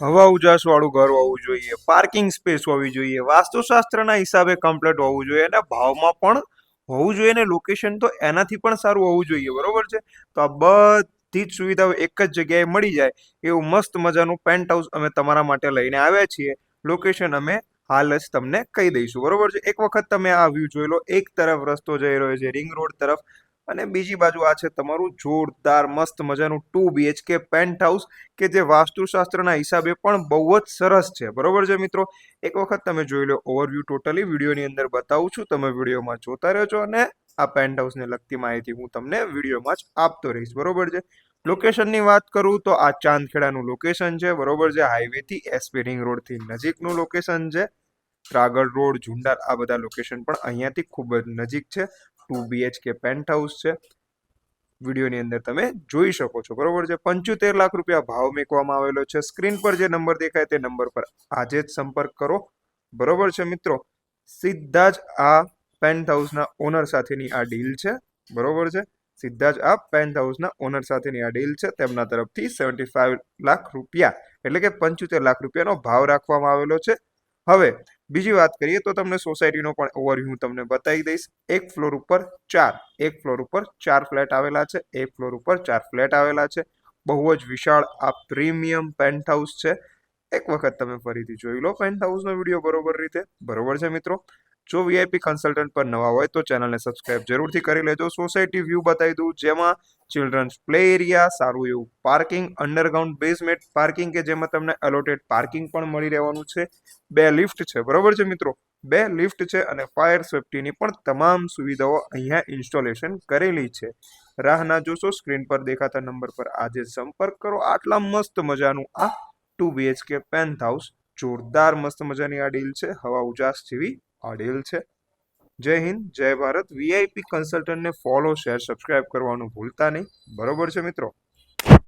હવા ઉજાસ વાળું ઘર હોવું જોઈએ, પાર્કિંગ સ્પેસ હોવી જોઈએ, વાસ્તુશાસ્ત્રના હિસાબે કમ્પ્લીટ હોવું જોઈએ અને ભાવમાં પણ હોવું જોઈએ ને લોકેશન તો એનાથી પણ સારું હોવું જોઈએ, બરોબર છે. તો આ બધી જ સુવિધાઓ એક જ જગ્યાએ મળી જાય એવું મસ્ત મજાનું પેન્ટ હાઉસ અમે તમારા માટે લઈને આવ્યા છીએ. લોકેશન અમે હાલ જ તમને કહી દઈશું, બરોબર છે. એક વખત તમે આ વ્યૂ જોઈ લો. એક તરફ રસ્તો જઈ રહ્યો છે રિંગ રોડ તરફ અને બીજી બાજુ આ છે તમારું જોરદાર મસ્ત મજાનું 2 BHK પેન્ટ હાઉસ કે જે વાસ્તુશાસ્ત્રના હિસાબે પણ બહુ જ સરસ છે, બરોબર છે મિત્રો. એક વખત તમે જોઈ લો ઓવરવ્યૂ ટોટલી વિડીયોની અંદર બતાવું છું, તમે વિડીયોમાં જોતા રહેજો અને આ પેન્ટ હાઉસને લગતી માહિતી હું તમને વિડીયોમાં જ આપતો રહીશ, બરોબર છે. લોકેશનની વાત કરું તો આ ચાંદખેડાનું લોકેશન છે, બરોબર છે. હાઈવેથી એસપી રિંગ રોડથી નજીકનું લોકેશન છે. ત્રાગડ રોડ, ઝુંડાર આ બધા લોકેશન પણ અહીંયાથી ખૂબ જ નજીક છે. 2 BHK પેન્ટ હાઉસ છે, વિડીયોની અંદર તમે જોઈ શકો છો, બરોબર છે. 75 લાખ રૂપિયા ભાવ મેકવામાં આવેલો છે. સ્ક્રીન પર જે નંબર દેખાય તે નંબર પર આજે જ સંપર્ક કરો, બરોબર છે મિત્રો. સીધા જ આ પેન્ટ હાઉસના ઓનર સાથેની આ ડીલ છે, બરોબર છે. સીધા જ આ પેન્ટ હાઉસના ઓનર સાથેની આ ડીલ છે. તેમના તરફથી 75 લાખ રૂપિયા એટલે કે 75 લાખ રૂપિયાનો ભાવ રાખવામાં આવેલો છે. હવે બીજી વાત કરીએ તો તમને સોસાયટીનો પણ ઓવરવ્યૂ હું તમને બતાવી દઈશ. એક ફ્લોર ઉપર ચાર ફ્લેટ આવેલા છે. એક ફ્લોર ઉપર 4 ફ્લેટ આવેલા છે. બહુ જ વિશાળ આ પ્રીમિયમ પેન્ટ હાઉસ છે. એક વખત તમે ફરીથી જોઈ લો પેન્ટ હાઉસનો વિડીયો બરોબર રીતે, બરોબર છે મિત્રો. જો વીઆઈપી કન્સલ્ટન્ટ પર નવા હોય તો ચેનલને સબસ્ક્રાઇબ જરૂરથી કરી લેજો. સોસાયટી વ્યૂ બતાવી દઉં જેમાં ચિલ્ડ્રન્સ પ્લે એરિયા, સારું એવું પાર્કિંગ, અંડરગ્રાઉન્ડ બેઝમેન્ટ પાર્કિંગ કે જેમાં તમને એલોટેડ પાર્કિંગ પણ મળી રહેવાનું છે. 2 લિફ્ટ છે, બરોબર છે મિત્રો. 2 લિફ્ટ છે અને ફાયર સેફટીની પણ તમામ સુવિધાઓ અહીંયા ઇન્સ્ટોલેશન કરેલી છે. રાહ ના જોશો, સ્ક્રીન પર દેખાતા નંબર પર આજે સંપર્ક કરો. આટલા મસ્ત મજાનું આ 2 BHK પેન્ટ હાઉસ, જોરદાર મસ્ત મજાની આ ડીલ છે. હવા ઉજાસ જેવી આ ડીલ છે. જય હિન્દ, જય ભારત. વીઆઈપી કન્સલ્ટન્ટને ફોલો, શેર, સબસ્ક્રાઇબ કરવાનું ભૂલતા નહીં, બરોબર છે મિત્રો.